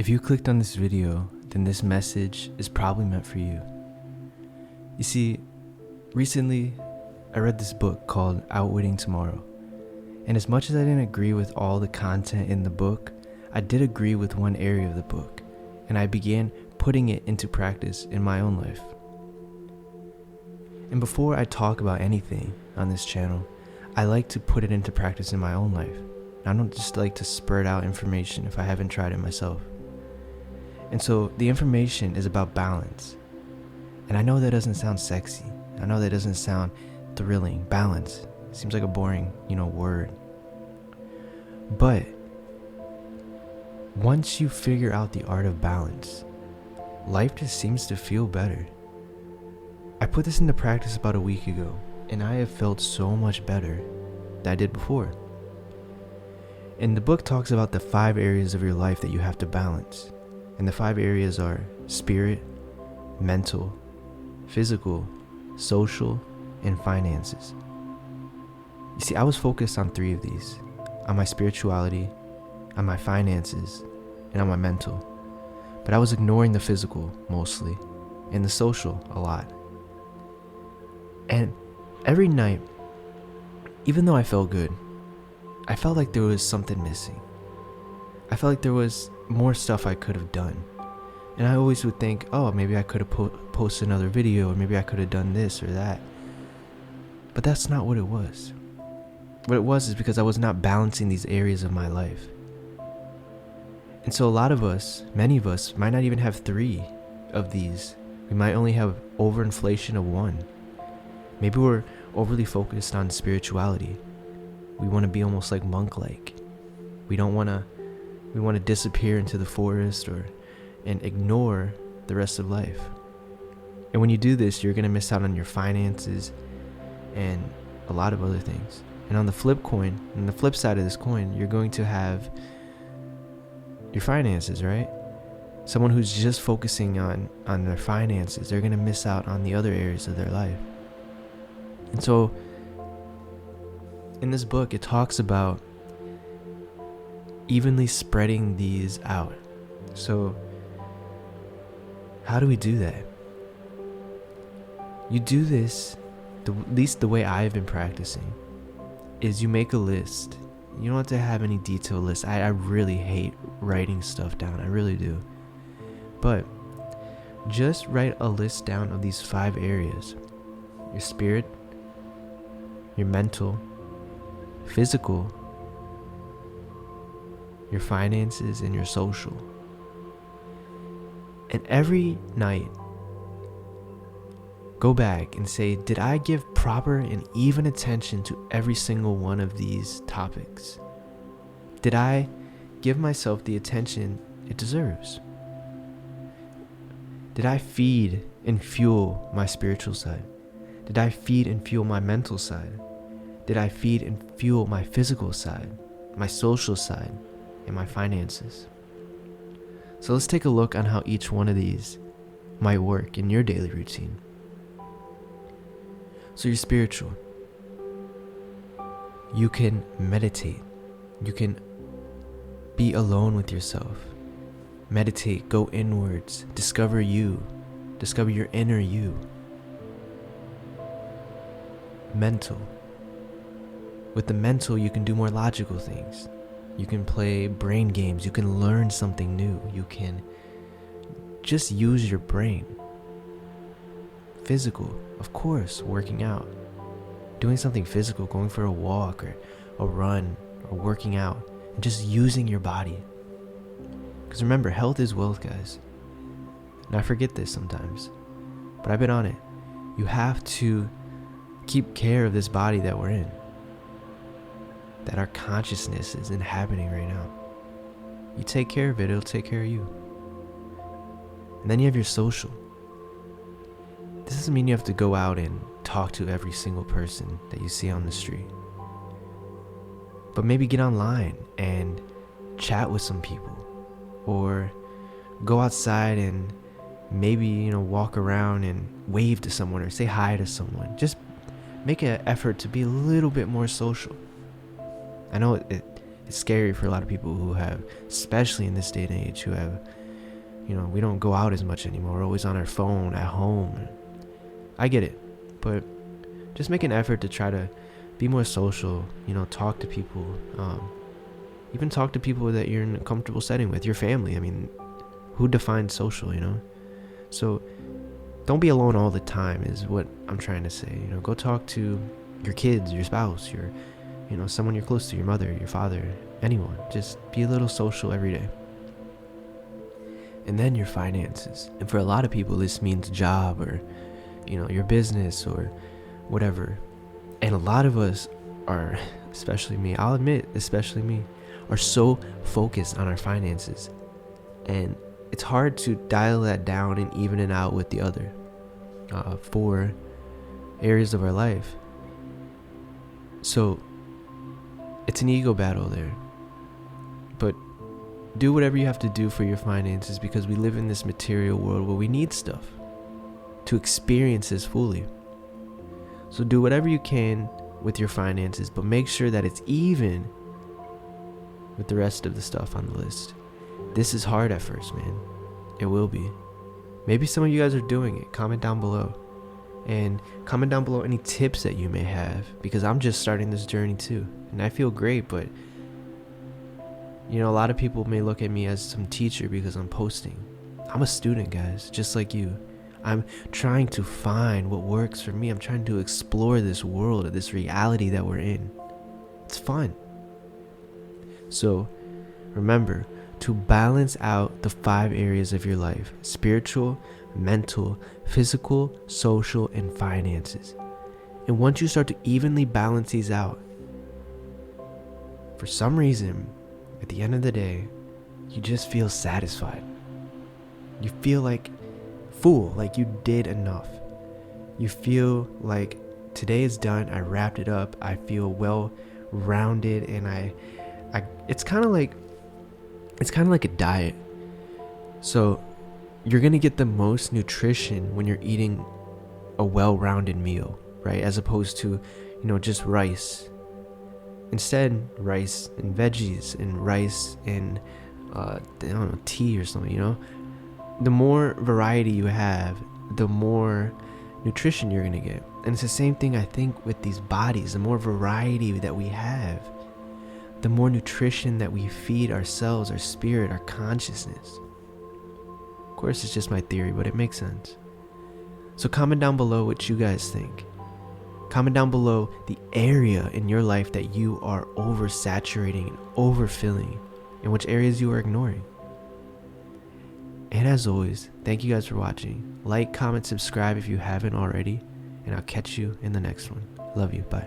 If you clicked on this video, then this message is probably meant for you. You see, recently I read this book called Outwitting Tomorrow. And as much as I didn't agree with all the content in the book, I did agree with one area of the book, and I began putting it into practice in my own life. And before I talk about anything on this channel, I like to put it into practice in my own life. I don't just like to spurt out information if I haven't tried it myself. And so the information is about balance. And I know that doesn't sound sexy. I know that doesn't sound thrilling. Balance seems like a boring, word. But once you figure out the art of balance, life just seems to feel better. I put this into practice about a week ago, and I have felt so much better than I did before. And the book talks about the 5 areas of your life that you have to balance. And the 5 areas are spirit, mental, physical, social, and finances. You see, I was focused on 3 of these: on my spirituality, on my finances, and on my mental. But I was ignoring the physical mostly, and the social a lot. And every night, even though I felt good, I felt like there was something missing. I felt like there was more stuff I could have done. And I always would think, oh, maybe I could have posted another video, or maybe I could have done this or that. But that's not what it was. What it was is because I was not balancing these areas of my life. And so a lot of us, many of us, might not even have 3 of these. We might only have overinflation of 1. Maybe we're overly focused on spirituality. We want to be almost like monk-like. We want to disappear into the forest and ignore the rest of life. And when you do this, you're going to miss out on your finances and a lot of other things. And on the flip side of this coin, you're going to have your finances, right? Someone who's just focusing on their finances, they're going to miss out on the other areas of their life. And so in this book, it talks about evenly spreading these out. So how do we do that? You do this, at least the way I've been practicing, is you make a list. You don't have to have any detailed list. I really hate writing stuff down. I really do. But just write a list down of these 5 areas: your spirit, your mental, physical, your finances, and your social. And every night, go back and say, did I give proper and even attention to every single one of these topics? Did I give myself the attention it deserves? Did I feed and fuel my spiritual side? Did I feed and fuel my mental side? Did I feed and fuel my physical side, my social side, and my finances? So let's take a look on how each one of these might work in your daily routine. So you're spiritual. You can meditate. You can be alone with yourself. Meditate, go inwards, discover you, discover your inner you. Mental. With the mental, you can do more logical things. You can play brain games. You can learn something new. You can just use your brain. Physical, of course, working out. Doing something physical, going for a walk or a run or working out, and just using your body. Because remember, health is wealth, guys. And I forget this sometimes, but I've been on it. You have to keep care of this body that we're in, that our consciousness is inhabiting right now. You take care of it, it'll take care of you. And then you have your social. This doesn't mean you have to go out and talk to every single person that you see on the street. But maybe get online and chat with some people. Or go outside and maybe, walk around and wave to someone or say hi to someone. Just make an effort to be a little bit more social. I know It's scary for a lot of people who have, especially in this day and age, who have, we don't go out as much anymore. We're always on our phone at home. I get it, but just make an effort to try to be more social, talk to people, even talk to people that you're in a comfortable setting with, your family. I mean, who defines social, So don't be alone all the time is what I'm trying to say. Go talk to your kids, your spouse, your, someone you're close to, your mother, your father, anyone. Just be a little social every day. And then your finances. And for a lot of people, this means job or, your business or whatever. And a lot of us are, especially me, I'll admit, especially me, are so focused on our finances. And it's hard to dial that down and even it out with the other 4 areas of our life. So it's an ego battle there. But do whatever you have to do for your finances, because we live in this material world where we need stuff to experience this fully. So do whatever you can with your finances, but make sure that it's even with the rest of the stuff on the list. This is hard at first, man. It will be. Maybe some of you guys are doing it. Comment down below. And comment down below any tips that you may have, because I'm just starting this journey too. And I feel great, but a lot of people may look at me as some teacher because I'm posting. I'm a student, guys, just like you. I'm trying to find what works for me. I'm trying to explore this world, this reality that we're in. It's fun. So remember to balance out the 5 areas of your life: spiritual, mental, physical, social, and finances. And once you start to evenly balance these out, for some reason, at the end of the day, you just feel satisfied. You feel like full, like you did enough. You feel like today is done, I wrapped it up, I feel well rounded, and it's kind of like a diet. So you're going to get the most nutrition when you're eating a well-rounded meal, right? As opposed to, just rice. Instead, rice and veggies and rice and, tea or something, The more variety you have, the more nutrition you're going to get. And it's the same thing, I think, with these bodies. The more variety that we have, the more nutrition that we feed ourselves, our spirit, our consciousness. Of course, it's just my theory, but it makes sense. So comment down below what you guys think. Comment down below the area in your life that you are oversaturating and overfilling, and which areas you are ignoring. And as always, thank you guys for watching. Like, comment, subscribe if you haven't already, and I'll catch you in the next one. Love you. Bye.